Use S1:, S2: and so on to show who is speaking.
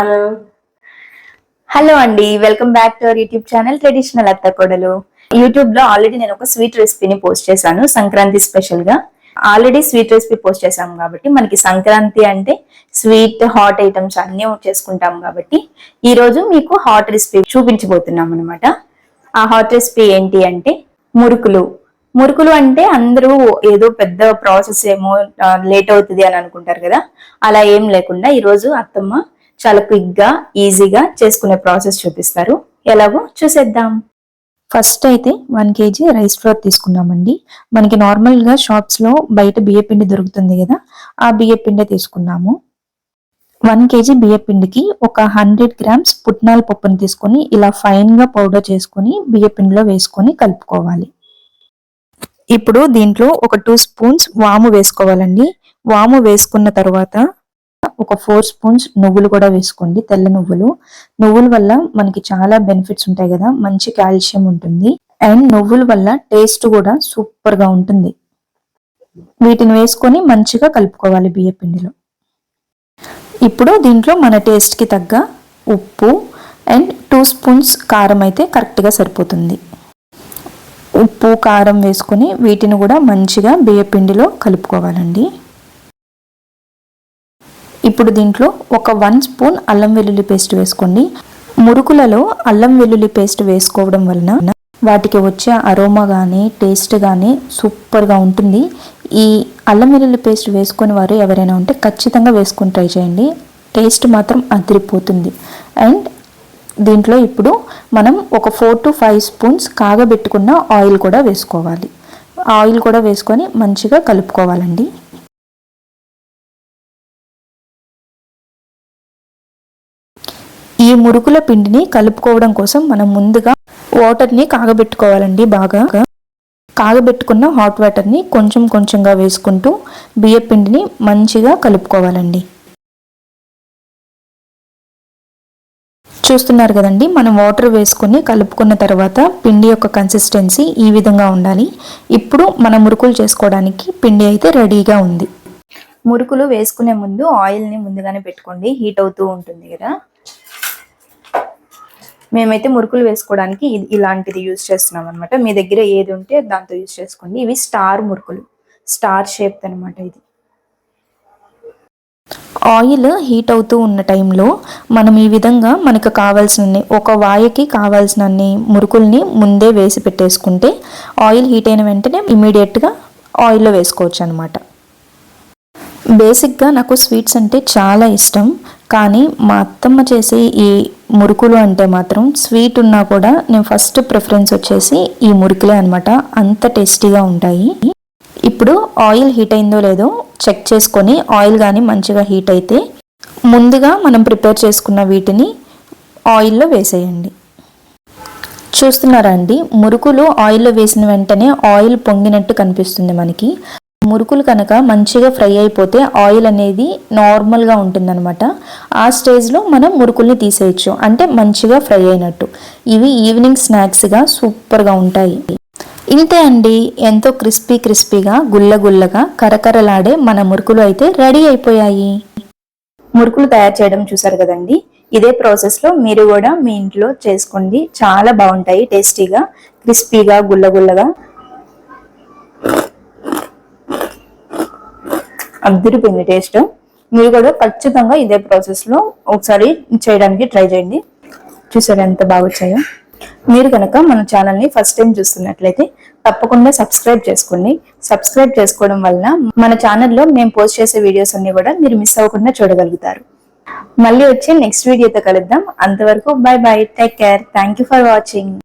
S1: Hello
S2: hello అండి, welcome back to our YouTube channel traditional అత్త కోడలు. యూట్యూబ్ లో ఆల్రెడీ నేను ఒక స్వీట్ రెసిపీని పోస్ట్ చేశాను సంక్రాంతి స్పెషల్ గా. ఆల్రెడీ స్వీట్ రెసిపీ పోస్ట్ చేశాం కాబట్టి మనకి సంక్రాంతి అంటే స్వీట్ హాట్ ఐటమ్స్ అన్ని చేసుకుంటాం కాబట్టి ఈ రోజు మీకు హాట్ రెసిపీ చూపించబోతున్నాం అనమాట. ఆ హాట్ రెసిపీ ఏంటి అంటే మురుకులు. మురుకులు అంటే అందరూ ఏదో పెద్ద ప్రాసెస్ ఏమో లేట్ అవుతుంది అని అనుకుంటారు కదా. అలా ఏం లేకుండా ఈ రోజు అత్తమ్మ చాలా క్విక్ గా ఈజీగా చేసుకునే ప్రాసెస్ చూపిస్తారు. ఎలాగో చూసేద్దాం. ఫస్ట్ అయితే 1 kg రైస్ ఫ్లోర్ తీసుకున్నామండి. మనకి నార్మల్ గా షాప్స్ లో బయట బియ్యపిండి దొరుకుతుంది కదా, ఆ బియ్యపిండి తీసుకున్నాము. 1 kg బియ్యపిండికి ఒక 100 grams పుట్నాల పప్పును తీసుకొని ఇలా ఫైన్ గా పౌడర్ చేసుకొని బియ్యపిండిలో వేసుకొని కలుపుకోవాలి. ఇప్పుడు దీంట్లో ఒక 2 spoons వాము వేసుకోవాలండి. వాము వేసుకున్న తర్వాత ఒక 4 spoons నువ్వులు కూడా వేసుకోండి, తెల్ల నువ్వులు. నువ్వుల వల్ల మనకి చాలా బెనిఫిట్స్ ఉంటాయి కదా, మంచి కాల్షియం ఉంటుంది అండ్ నువ్వుల వల్ల టేస్ట్ కూడా సూపర్ గా ఉంటుంది. వీటిని వేసుకొని మంచిగా కలుపుకోవాలి బియ్య పిండిలో. ఇప్పుడు దీంట్లో మన టేస్ట్ కి తగ్గ ఉప్పు అండ్ 2 spoons కారం అయితే కరెక్ట్ గా సరిపోతుంది. ఉప్పు కారం వేసుకొని వీటిని కూడా మంచిగా బియ్య పిండిలో కలుపుకోవాలండి. ఇప్పుడు దీంట్లో ఒక 1 spoon అల్లం వెల్లుల్లి పేస్ట్ వేసుకోండి. మురుకులలో అల్లం వెల్లుల్లి పేస్ట్ వేసుకోవడం వలన వాటికి వచ్చే అరోమా కానీ టేస్ట్ కానీ సూపర్గా ఉంటుంది. ఈ అల్లం వెల్లుల్లి పేస్ట్ వేసుకొని వారు ఎవరైనా ఉంటే ఖచ్చితంగా వేసుకొని ట్రై చేయండి, టేస్ట్ మాత్రం అదిరిపోతుంది. అండ్ దీంట్లో ఇప్పుడు మనం ఒక 4 to 5 spoons కాగబెట్టుకున్న ఆయిల్ కూడా వేసుకోవాలి. ఆయిల్ కూడా వేసుకొని మంచిగా కలుపుకోవాలండి. ఈ మురుకుల పిండిని కలుపుకోవడం కోసం మనం ముందుగా వాటర్ని కాగబెట్టుకోవాలండి. బాగా కాగబెట్టుకున్న హాట్ వాటర్ని కొంచెం కొంచెంగా వేసుకుంటూ బియ్య పిండిని మంచిగా కలుపుకోవాలండి. చూస్తున్నారు కదండి, మనం వాటర్ వేసుకొని కలుపుకున్న తర్వాత పిండి యొక్క కన్సిస్టెన్సీ ఈ విధంగా ఉండాలి. ఇప్పుడు మన మురుకులు చేసుకోవడానికి పిండి అయితే రెడీగా ఉంది. మురుకులు వేసుకునే ముందు ఆయిల్ని ముందుగానే పెట్టుకోండి, హీట్ అవుతూ ఉంటుంది కదా. మేమైతే మురుకులు వేసుకోవడానికి ఇలాంటిది యూజ్ చేస్తున్నాం అనమాట. మీ దగ్గర ఏది ఉంటే దాంతో యూజ్ చేసుకోండి. ఇవి స్టార్ మురుకులు, స్టార్ షేప్ అనమాట. ఇది ఆయిల్ హీట్ అవుతూ ఉన్న టైంలో మనం ఈ విధంగా మనకు కావాల్సినన్ని ఒక వాయకి కావాల్సినన్ని మురుకుల్ని ముందే వేసి పెట్టేసుకుంటే ఆయిల్ హీట్ అయిన వెంటనే ఇమీడియట్గా ఆయిల్లో వేసుకోవచ్చు అనమాట. బేసిక్గా నాకు స్వీట్స్ అంటే చాలా ఇష్టం, కానీ మా అత్తమ్మ చేసే ఈ మురుకులు అంటే మాత్రం స్వీట్ ఉన్నా కూడా నేను ఫస్ట్ ప్రిఫరెన్స్ వచ్చేసి ఈ మురుకులే అనమాట. అంత టేస్టీగా ఉంటాయి. ఇప్పుడు ఆయిల్ హీట్ అయిందో లేదో చెక్ చేసుకొని ఆయిల్ కానీ మంచిగా హీట్ అయితే ముందుగా మనం ప్రిపేర్ చేసుకున్న వీటిని ఆయిల్లో వేసేయండి. చూస్తున్నారా అండి, మురుకులు ఆయిల్లో వేసిన వెంటనే ఆయిల్ పొంగినట్టు కనిపిస్తుంది మనకి. మురుకులు కనుక మంచిగా ఫ్రై అయిపోతే ఆయిల్ అనేది నార్మల్గా ఉంటుందన్నమాట. ఆ స్టేజ్లో మనం మురుకుల్ని తీసేయచ్చు, అంటే మంచిగా ఫ్రై అయినట్టు. ఇవి ఈవినింగ్ స్నాక్స్గా సూపర్గా ఉంటాయి. ఇంతే అండి, ఎంతో క్రిస్పీగా గుల్లగా కరకరలాడే మన మురుకులు అయితే రెడీ అయిపోయాయి. మురుకులు తయారు చేయడం చూసారు కదండి, ఇదే ప్రాసెస్లో మీరు కూడా మీ ఇంట్లో చేసుకోండి, చాలా బాగుంటాయి. టేస్టీగా క్రిస్పీగా గుల్లగా అదిరిపోయింది టేస్ట్. మీరు కూడా ఖచ్చితంగా ఇదే ప్రాసెస్లో ఒకసారి చేయడానికి ట్రై చేయండి. చూసారా ఎంత బాగా వచ్చాయో. మీరు కనుక మన ఛానల్ని ఫస్ట్ టైం చూస్తున్నట్లయితే తప్పకుండా సబ్స్క్రైబ్ చేసుకోండి. సబ్స్క్రైబ్ చేసుకోవడం వలన మన ఛానల్లో మేము పోస్ట్ చేసే వీడియోస్ అన్ని కూడా మీరు మిస్ అవ్వకుండా చూడగలుగుతారు. మళ్ళీ వచ్చే నెక్స్ట్ వీడియోతో కలుద్దాం. అంతవరకు by by, take care, thank you for watching.